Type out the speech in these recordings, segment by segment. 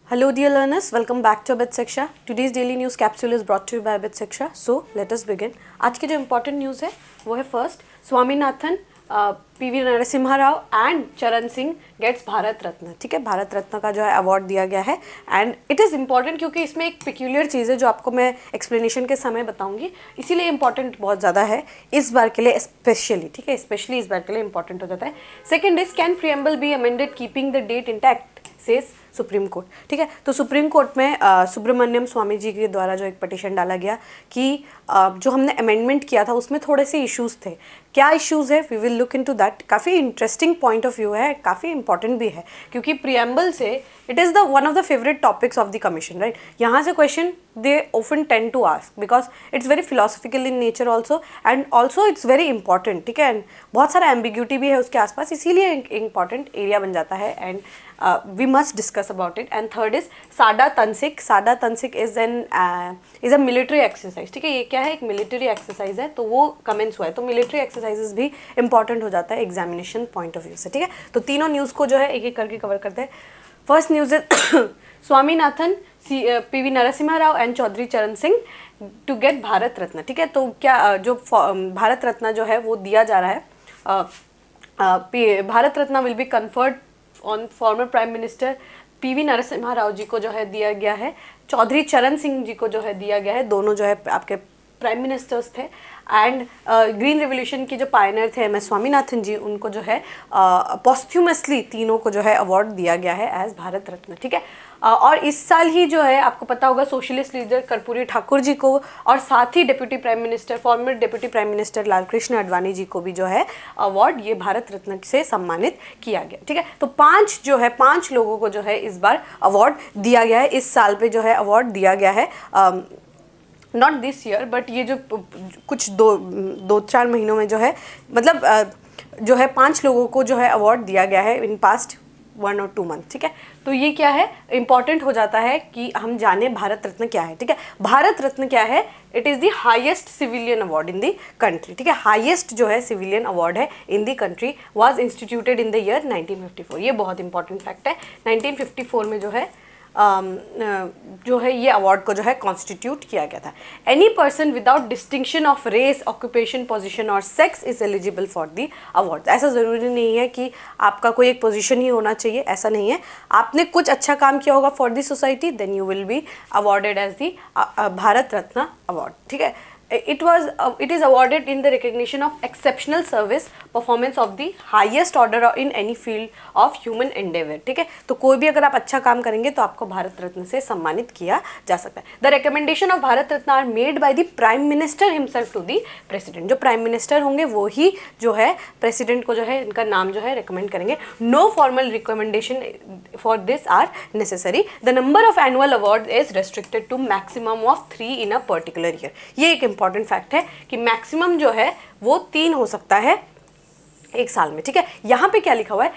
Hello dear learners, welcome back to Abid Shiksha. Today's daily news capsule is brought to you by Abid Shiksha. So let us begin. आज की जो important news है वो है first Swaminathan, PV Narasimha Rao and चरण Singh gets Bharat Ratna. ठीक है, भारत रत्न का जो है अवार्ड दिया गया है एंड इट इज़ इंपॉर्टेंट क्योंकि इसमें एक पिक्यूलियर चीज़ है जो आपको मैं एक्सप्लेनेशन के समय बताऊंगी, इसीलिए इंपॉर्टेंट बहुत ज़्यादा है इस बार के लिए स्पेशली. ठीक है, स्पेशली इस बार के लिए इंपॉर्टेंट हो जाता है. Second is can preamble be amended keeping the date intact says supreme court. ठीक है, तो सुप्रीम कोर्ट में सुब्रमण्यम स्वामी जी के द्वारा जो एक पिटीशन डाला गया कि जो हमने अमेंडमेंट किया था उसमें थोड़े से इश्यूज थे. क्या इश्यूज है, we will look into that. काफ़ी इंटरेस्टिंग पॉइंट ऑफ व्यू है, काफ़ी इंपॉर्टेंट भी है क्योंकि प्रियम्बल से it is the one of the favourite topics of the commission. Right, यहाँ से question they often tend to ask because it's very philosophical in nature also and also it's very important. ठीक है, and बहुत सारा ambiguity भी है उसके आसपास, इसीलिए इंपॉर्टेंट एरिया बन जाता है and we must discuss about it. And third is साडा तंसिक. साडा तंसिक is a military exercise. ठीक है, ये क्या है, एक military exercise है, तो वो commence हुआ है. तो military exercises भी important हो जाता है examination point of view से. ठीक है, तो तीनों न्यूज़ को जो है एक एक करके कवर करते हैं. फर्स्ट न्यूज़ है स्वामीनाथन, पीवी नरसिम्हा राव एंड चौधरी चरण सिंह टू गेट भारत रत्न. ठीक है, तो क्या जो भारत रत्न जो है वो दिया जा रहा है, Bharat Ratna will be conferred on former prime minister PV Narasimha Rao ji को जो है दिया गया है, चौधरी चरण सिंह जी को जो है दिया गया है. दोनों जो है आपके प्राइम मिनिस्टर्स थे एंड ग्रीन रेवोल्यूशन के जो पायनर थे एम एस स्वामीनाथन जी, उनको जो है पॉस्थ्यूमसली तीनों को जो है अवार्ड दिया गया है एज भारत रत्न. ठीक है, और इस साल ही जो है आपको पता होगा सोशलिस्ट लीडर कर्पूरी ठाकुर जी को और साथ ही deputy prime minister former deputy prime minister Lal Krishna Advani ji को भी जो है अवार्ड ये भारत रत्न से सम्मानित किया गया. ठीक है, तो पांच लोगों को जो है इस बार अवार्ड दिया गया है, इस साल पे जो है अवार्ड दिया गया है. नॉट दिस ईयर बट ये जो कुछ दो चार महीनों में जो है मतलब जो है 5 लोगों को जो है अवार्ड दिया गया है इन पास्ट 1 और 2 मंथ. ठीक है, तो ये क्या है, इंपॉर्टेंट हो जाता है कि हम जाने भारत रत्न क्या है. ठीक है, भारत रत्न क्या है, it is the highest civilian award in the country. ठीक है, हाईएस्ट जो है सिविलियन अवार्ड है in the country, was instituted in the year 1954. ये बहुत इंपॉर्टेंट फैक्ट है. 1954 में जो है ये अवार्ड को जो है कॉन्स्टिट्यूट किया गया था. Any person without distinction of race, occupation, position और sex is eligible for the award. ऐसा ज़रूरी नहीं है कि आपका कोई एक पोजीशन ही होना चाहिए, ऐसा नहीं है. आपने कुछ अच्छा काम किया होगा for the society, then you will be awarded as the Bharat Ratna award. ठीक है, it is awarded in the recognition of exceptional service performance of the highest order in any field of human endeavor. ठीक है, तो कोई भी अगर आप अच्छा काम करेंगे तो आपको भारत रत्न से सम्मानित किया जा सकता है. The recommendation of Bharat Ratna are made by the prime minister himself to the president. जो प्राइम मिनिस्टर होंगे वो ही जो है प्रेसिडेंट को जो है इनका नाम जो है रिकमेंड करेंगे. No formal recommendation for this are necessary. The number of annual award is restricted to maximum of 3 in a particular year. ये एक इंपॉर्टेंट फैक्ट है कि मैक्सिमम जो है वो 3 हो सकता है एक साल में. ठीक है, यहाँ पे क्या लिखा हुआ है,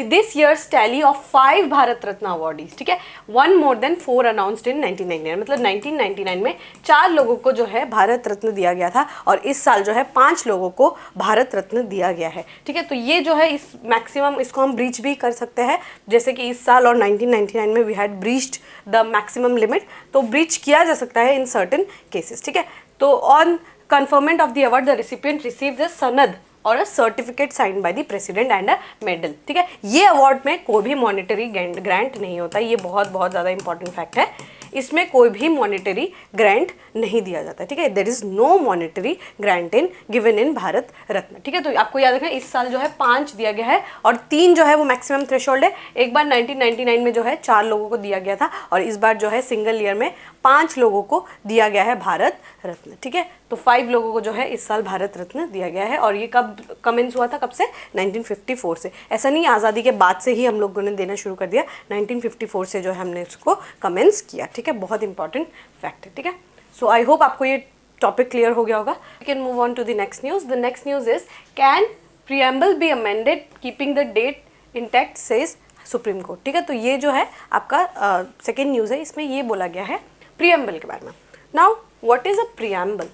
this years tally of 5 Bharat Ratna awardees. ठीक है, 1 मोर देन 4 अनाउंस्ड इन 1999. मतलब 1999 में 4 लोगों को जो है भारत रत्न दिया गया था और इस साल जो है 5 लोगों को भारत रत्न दिया गया है. ठीक है, तो ये जो है इस मैक्सिमम इसको हम ब्रीच भी कर सकते हैं, जैसे कि इस साल और 1999 में we had breached the maximum limit, तो ब्रीच किया जा सकता है इन सर्टेन केसेस. ठीक है, तो on conferment of the award the recipient receives a सनद और a certificate signed by the president and a medal. ठीक है, ये अवार्ड में कोई भी मॉनेटरी ग्रांट नहीं होता. ये बहुत ज़्यादा इंपॉर्टेंट फैक्ट है. इसमें कोई भी मॉनेटरी ग्रांट नहीं दिया जाता. ठीक है, there is no monetary grant given in Bharat Ratna. ठीक है, तो आपको याद रखना इस साल जो है 5 दिया गया है और 3 जो है वो मैक्सिमम थ्रेशोल्ड है. एक बार 1999 में जो है 4 लोगों को दिया गया था और इस बार जो है सिंगल ईयर में 5 लोगों को दिया गया है भारत रत्न. ठीक है, तो 5 लोगों को जो है इस साल भारत रत्न दिया गया है. और ये कब कमेंस हुआ था, कब से, 1954 से. ऐसा नहीं आज़ादी के बाद से ही हम लोगों ने देना शुरू कर दिया, 1954 से जो है हमने इसको कमेंस किया. ठीक है, बहुत इंपॉर्टेंट फैक्ट है. ठीक है, सो आई होप आपको ये टॉपिक क्लियर हो गया होगा. We can move on to the next news. The next news is can preamble be amended keeping the date intact says supreme court. ठीक है, तो ये जो है आपका सेकेंड न्यूज़ है, इसमें ये बोला गया है प्रीएम्बल के बारे में. Now what is a preamble?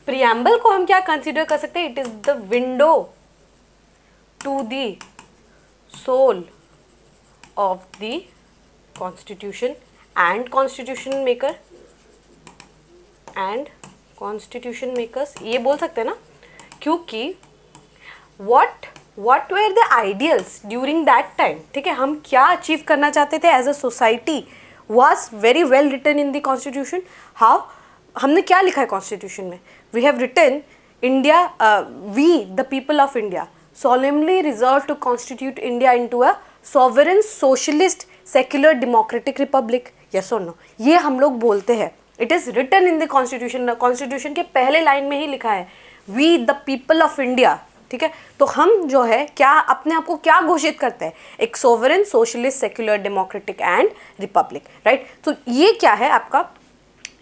Preamble को हम क्या कंसीडर कर सकते हैं, it is the window to the soul of the constitution and constitution maker and constitution makers, ये बोल सकते हैं ना, क्योंकि what were the ideals during that time, ठीक है, हम क्या अचीव करना चाहते थे as a society was very well written in the constitution. How? हमने क्या लिखा है कॉन्स्टिट्यूशन में? We have written India, we the people of India solemnly resolve to constitute India into a sovereign socialist secular democratic republic. Yes or no? ये हम लोग बोलते हैं. It is written in the constitution. Constitution के पहले line में ही लिखा है We the people of India. ठीक है, तो हम जो है क्या अपने आप को क्या घोषित करते हैं? एक sovereign socialist secular democratic and republic, right. तो ये क्या है आपका?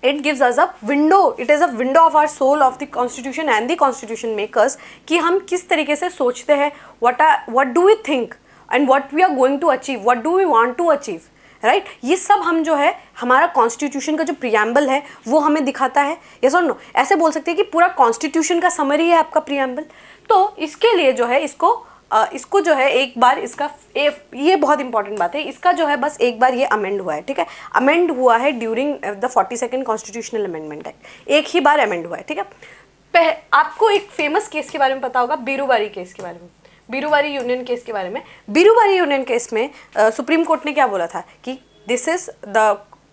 It gives us a window, it is a window of our soul of the constitution and the constitution makers, कि हम किस तरीके से सोचते हैं, what do we think and what we are going to achieve, what do we want to achieve, right. ये सब हम जो है हमारा कॉन्स्टिट्यूशन का जो प्रियम्बल है वो हमें दिखाता है. यस और नो? ऐसे बोल सकते हैं कि पूरा कॉन्स्टिट्यूशन का समरी है आपका प्रियम्बल. तो इसके लिए जो है इसको जो है एक बार इसका ये बहुत इंपॉर्टेंट बात है, इसका जो है बस एक बार ये अमेंड हुआ है. ठीक है, अमेंड हुआ है during the 42nd constitutional amendment act. एक ही बार अमेंड हुआ है. ठीक है, आपको एक फेमस केस के बारे में पता होगा, बीरूबारी केस के बारे में, बीरूबारी यूनियन केस के बारे में. बीरूबारी यूनियन केस में सुप्रीम कोर्ट ने क्या बोला था कि this is the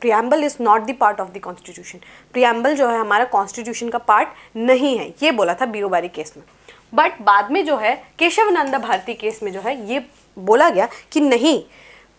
preamble is not the part of the constitution. Preamble जो है हमारा कॉन्स्टिट्यूशन का पार्ट नहीं है, ये बोला था बीरूबारी केस में. बट बाद में जो है केशवानंद भारती केस में जो है ये बोला गया कि नहीं,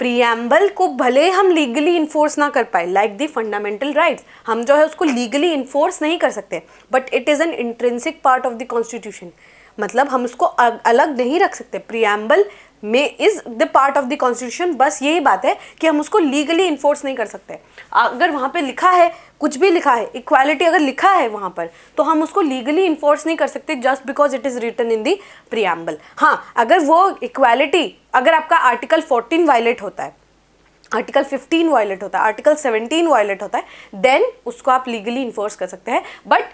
प्रियम्बल को भले हम लीगली इन्फोर्स ना कर पाए लाइक द फंडामेंटल राइट्स, हम जो है उसको लीगली इन्फोर्स नहीं कर सकते, but it is an intrinsic part of the constitution. मतलब हम उसको अलग नहीं रख सकते. प्रियम्बल में is the part of the constitution. बस यही बात है कि हम उसको लीगली इन्फोर्स नहीं कर सकते. अगर वहाँ पे लिखा है, कुछ भी लिखा है, इक्वालिटी अगर लिखा है वहाँ पर, तो हम उसको लीगली इन्फोर्स नहीं कर सकते just because it is written in the preamble. हाँ, अगर वो इक्वालिटी, अगर आपका आर्टिकल 14 वायलेट होता है, आर्टिकल 15 वायलेट होता है, आर्टिकल 17 वायलेट होता है, देन उसको आप लीगली इन्फोर्स कर सकते हैं. बट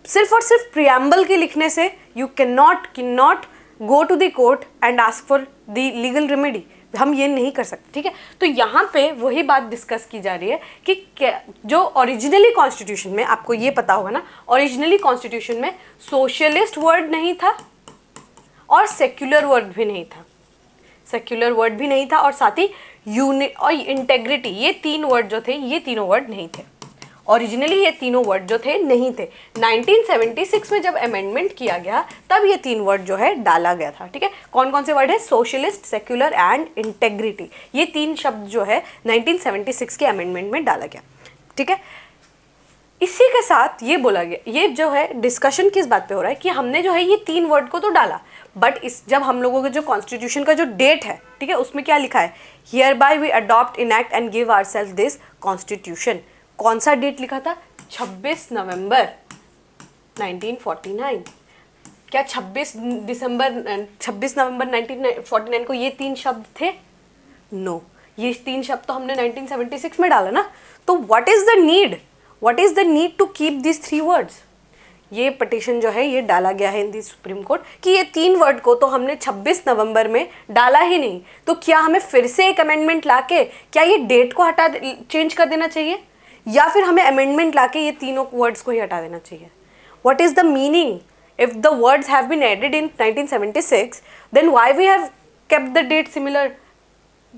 सिर्फ और सिर्फ प्रियम्बल के लिखने से you cannot go to the court and ask for the legal remedy. हम ये नहीं कर सकते. ठीक है, तो यहाँ पे वही बात डिस्कस की जा रही है कि जो ओरिजिनली कॉन्स्टिट्यूशन में, आपको ये पता होगा ना, ओरिजिनली कॉन्स्टिट्यूशन में सोशलिस्ट वर्ड नहीं था और सेक्युलर वर्ड भी नहीं था. सेक्युलर वर्ड भी नहीं था और साथ ही यूनिट और इंटेग्रिटी, ये तीन वर्ड जो थे, ये तीनों वर्ड नहीं थे. ओरिजिनली ये तीनों वर्ड जो थे नहीं थे. 1976 में जब अमेंडमेंट किया गया तब ये तीन वर्ड जो है डाला गया था. ठीक है, कौन कौन से वर्ड है? Socialist, secular and integrity. ये तीन शब्द जो है 1976 के अमेंडमेंट में डाला गया. ठीक है, इसी के साथ ये बोला गया, ये जो है डिस्कशन किस बात पे हो रहा है कि हमने जो है ये तीन वर्ड को तो डाला, बट इस जब हम लोगों के जो कॉन्स्टिट्यूशन का जो डेट है, ठीक है, उसमें क्या लिखा है? Hereby we adopt, enact and give ourselves this constitution. कौन सा डेट लिखा था? 26 नवंबर 1949. क्या 26 नवंबर 1949 को ये तीन शब्द थे? नो, ये तीन शब्द तो हमने 1976 में डाला ना. तो what is the need to keep this three words? ये पिटीशन जो है ये डाला गया है इन दी सुप्रीम कोर्ट कि ये तीन वर्ड को तो हमने 26 नवंबर में डाला ही नहीं, तो क्या हमें फिर से एक अमेंडमेंट लाके क्या ये डेट को चेंज कर देना चाहिए, या फिर हमें अमेंडमेंट लाके ये तीनों वर्ड्स को ही हटा देना चाहिए? What is the meaning? If the words have been added in 1976, then why we have kept the date similar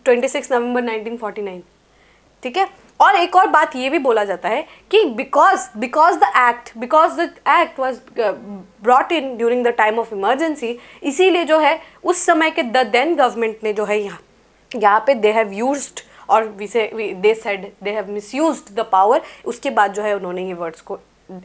26 November 1949? ठीक है, और एक और बात ये भी बोला जाता है कि because the act was brought in during the time of emergency, इसीलिए जो है उस समय के द देन गवर्नमेंट ने जो है यहाँ पे दे हैव यूज्ड, और they said they have misused the power. उसके बाद जो है उन्होंने ये वर्ड्स को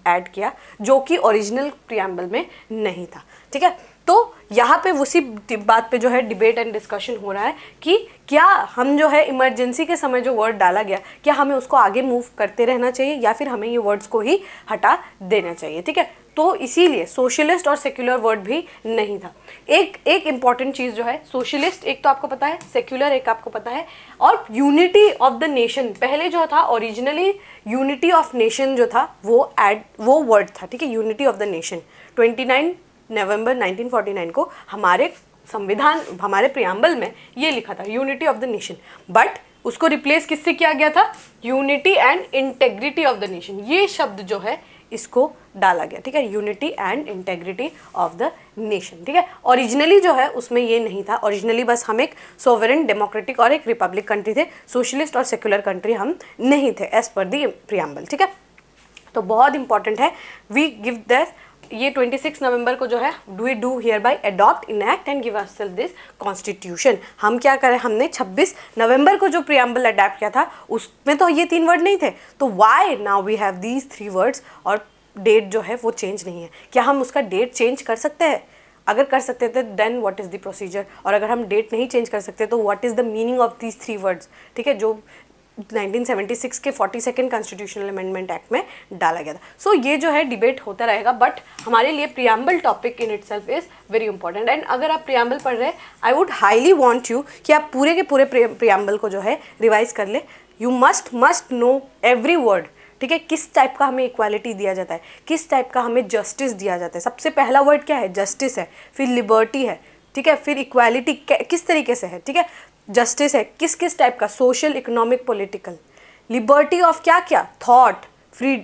ऐड किया जो कि ओरिजिनल प्रियम्बल में नहीं था. ठीक है, तो यहाँ पे उसी बात पे जो है डिबेट एंड डिस्कशन हो रहा है कि क्या हम जो है इमरजेंसी के समय जो वर्ड डाला गया, क्या हमें उसको आगे मूव करते रहना चाहिए या फिर हमें ये वर्ड्स को ही हटा देना चाहिए. ठीक है, तो इसीलिए सोशलिस्ट और सेक्युलर वर्ड भी नहीं था. एक इम्पॉर्टेंट चीज़ जो है, सोशलिस्ट एक तो आपको पता है, सेक्युलर एक आपको पता है, और यूनिटी ऑफ द नेशन पहले जो था ओरिजिनली यूनिटी ऑफ नेशन जो था वो वर्ड था. ठीक है, यूनिटी ऑफ द नेशन 29 नवंबर 1949 को हमारे संविधान हमारे प्रियम्बल में ये लिखा था unity of the nation, but उसको रिप्लेस किससे किया गया था, unity and integrity of the nation, ये शब्द जो है इसको डाला गया, ठीक है, unity and integrity of the nation, ठीक है। ओरिजिनली जो है उसमें ये नहीं था, ओरिजिनली बस हम एक सोवरेन डेमोक्रेटिक और एक रिपब्लिक कंट्री थे, सोशलिस्ट और सेक्युलर कंट्री हम नहीं थे एज पर दी प्रियम्बल, ठीक है। तो बहुत इंपॉर्टेंट है, वी गिव दिस, ये 26 नवंबर को जो है we do hereby adopt enact and give ourself this constitution. हम क्या करें, हमने 26 नवंबर को जो प्रियम्बल अडॉप्ट किया था उसमें तो ये 3 वर्ड नहीं थे, तो why now we have these 3 words और डेट जो है वो चेंज नहीं है। क्या हम उसका डेट चेंज कर सकते हैं? अगर कर सकते थे then what is the procedure, और अगर हम डेट नहीं चेंज कर सकते तो what is the meaning of these 3 words, ठीक है, जो 1976 के 42nd कॉन्स्टिट्यूशनल अमेंडमेंट एक्ट में डाला गया था। सो ये जो है डिबेट होता रहेगा, बट हमारे लिए preamble topic in itself is very important. And अगर आप प्रियम्बल पढ़ रहे हैं, I would highly want you कि आप पूरे के पूरे प्रियम्बल को जो है रिवाइज कर ले। You must know every word, ठीक है, किस टाइप का हमें इक्वालिटी दिया जाता है, किस टाइप का हमें जस्टिस दिया जाता है। सबसे पहला वर्ड क्या है, जस्टिस है, फिर लिबर्टी है, ठीक है, फिर इक्वालिटी किस तरीके से है, ठीक है, जस्टिस है किस किस टाइप का, social, economic, political, liberty of क्या क्या, thought, free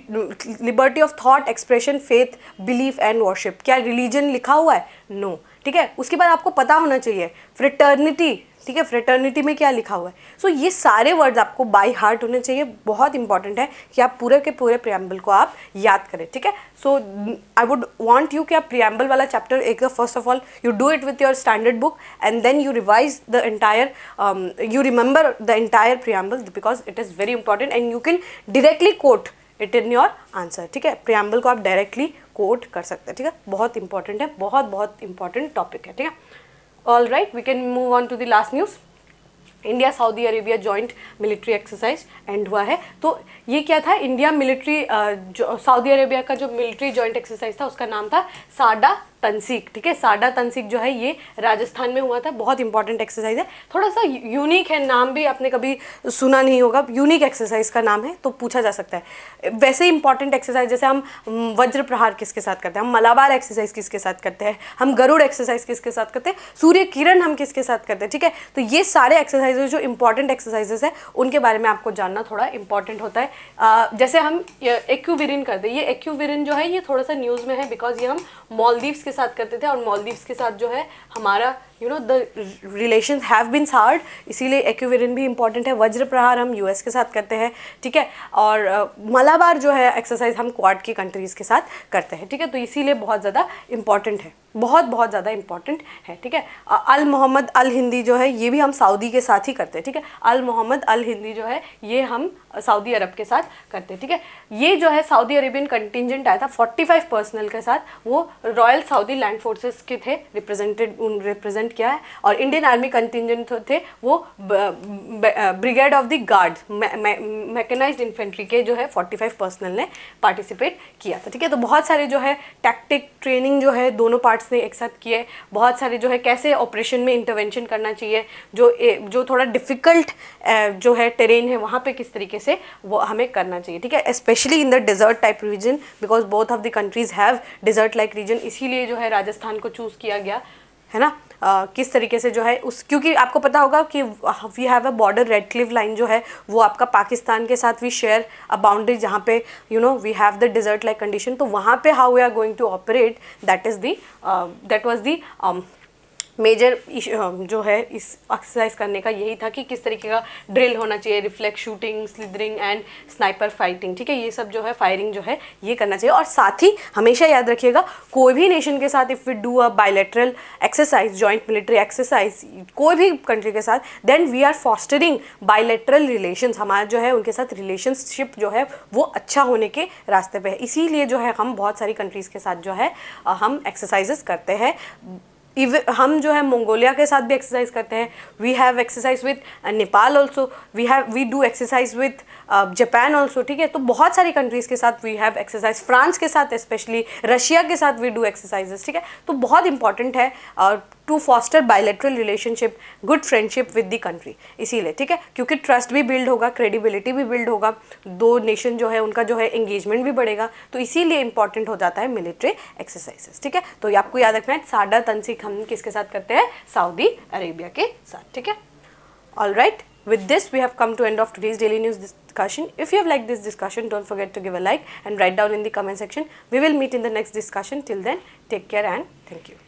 liberty of thought, expression, faith, belief and worship. क्या रिलीजन लिखा हुआ है? नो, ठीक है। उसके बाद आपको पता होना चाहिए फ्रेटर्निटी, ठीक है, फ्रेटर्निटी में क्या लिखा हुआ है। सो ये सारे वर्ड्स आपको बाय हार्ट होने चाहिए। बहुत इंपॉर्टेंट है कि आप पूरे के पूरे प्रियम्बल को आप याद करें, ठीक है। So I would want you कि आप प्रियम्बल वाला चैप्टर एक first of all you do it with your standard book and then you revise the entire, you remember the entire preamble because it is very important and you can directly quote it in your answer, ठीक है। Preamble को आप directly quote कर सकते हैं, ठीक है। बहुत इंपॉर्टेंट है, बहुत इंपॉर्टेंट टॉपिक है, ठीक है। All right, we can move on to the last news. India Saudi Arabia joint military exercise and हुआ है। तो ये क्या था, इंडिया मिलिट्री सऊदी अरेबिया का जो मिलिट्री जॉइंट एक्सरसाइज था उसका नाम था साडा तंसीक, ठीक है। साडा तंसीक जो है ये राजस्थान में हुआ था। बहुत इंपॉर्टेंट एक्सरसाइज है, थोड़ा सा यूनिक है, नाम भी आपने कभी सुना नहीं होगा, यूनिक एक्सरसाइज का नाम है तो पूछा जा सकता है। वैसे इंपॉर्टेंट एक्सरसाइज जैसे हम वज्र प्रहार किसके साथ करते हैं, हम मलाबार एक्सरसाइज किसके साथ करते हैं, हम गरुड़ एक्सरसाइज किसके साथ करते हैं, सूर्य किरण हम किसके साथ करते हैं, ठीक है। तो ये सारे एक्सरसाइजेज जो इंपॉर्टेंट एक्सरसाइजेस है उनके बारे में आपको जानना थोड़ा इंपॉर्टेंट होता है। जैसे हम एक्यूविरिन करते हैं, ये एक्यूविरिन जो है ये थोड़ा सा न्यूज़ में है बिकॉज ये हम मालदीव्स के साथ करते थे और मालदीव्स के साथ जो है हमारा द रिलेशंस हैव बीन सार्ड, इसीलिए एक्यूविरिन भी इंपॉर्टेंट है। वज्र प्रहार हम यूएस के साथ करते हैं, ठीक है, और मलाबार जो है एक्सरसाइज हम क्वाड की कंट्रीज़ के साथ करते हैं, ठीक है। तो इसीलिए बहुत ज़्यादा इंपॉर्टेंट है, बहुत ज़्यादा इंपॉर्टेंट है, ठीक है। अल मोहम्मद अल हिंदी जो है ये भी हम सऊदी के साथ ही करते हैं, ठीक है। अल मोहम्मद अल हिंदी जो है ये हम सऊदी अरब के साथ करते हैं, ठीक है। ये जो है सऊदी अरेबियन कंटिजेंट आया था 45 पर्सनल के साथ, वो रॉयल सऊदी लैंड फोर्सेस के थे, रिप्रेजेंट किया है, और इंडियन आर्मी कंटिजेंट थे वो brigade of the guard mechanised infantry के जो है 45 पर्सनल ने पार्टिसिपेट किया था, ठीक है। तो बहुत सारे जो है टैक्टिक ट्रेनिंग जो है दोनों पार्ट्स ने एक साथ किए, बहुत सारे जो है कैसे ऑपरेशन में इंटरवेंशन करना चाहिए, जो थोड़ा डिफ़िकल्ट जो है टेरेन है वहाँ पे किस तरीके से वो हमें करना चाहिए, ठीक है। Specially in the desert type region because both of the countries have desert like region, इसीलिए जो है राजस्थान को चूज़ किया गया है ना। किस तरीके से जो है क्योंकि आपको पता होगा कि we have a border, Radcliffe line जो है वो आपका पाकिस्तान के साथ वी शेयर अ बाउंड्री जहाँ पे we have the desert like condition, तो वहाँ पे how we are going to operate that was the major जो है इस एक्सरसाइज करने का यही था कि किस तरीके का ड्रिल होना चाहिए, reflex shooting, slithering and sniper fighting, ठीक है। ये सब जो है फायरिंग जो है ये करना चाहिए। और साथ ही हमेशा याद रखिएगा कोई भी नेशन के साथ if we do a bilateral exercise, joint military exercise कोई भी कंट्री के साथ, then we are fostering bilateral relations, हमारा जो है उनके साथ रिलेशनशिप जो है वो अच्छा होने के रास्ते पे है। इसीलिए जो है हम बहुत सारी कंट्रीज़ के साथ जो है हम एक्सरसाइजेस करते हैं। हम जो है मंगोलिया के साथ भी एक्सरसाइज करते हैं, we have exercise with Nepal also, we do exercise with Japan also, ठीक है। तो बहुत सारी कंट्रीज़ के साथ वी हैव एक्सरसाइज, फ्रांस के साथ स्पेशली, रशिया के साथ वी डू एक्सरसाइजेस, ठीक है। तो बहुत इंपॉर्टेंट है to foster bilateral relationship, good friendship with the country. इसीलिए, ठीक है, क्योंकि ट्रस्ट भी बिल्ड होगा, क्रेडिबिलिटी भी बिल्ड होगा, दो नेशन जो है उनका जो है एंगेजमेंट भी बढ़ेगा, तो इसीलिए इंपॉर्टेंट हो जाता है मिलिट्री एक्सरसाइजेस, ठीक है। तो ये आपको याद रखना है, साडा तनसीक हम किसके साथ करते हैं, सऊदी अरेबिया के साथ, ठीक है। All right, with this we have come to end of today's daily news discussion. If you have liked this discussion, don't forget to give a like and write down in the comment section. We will meet in the next discussion. Till then, take care and thank you.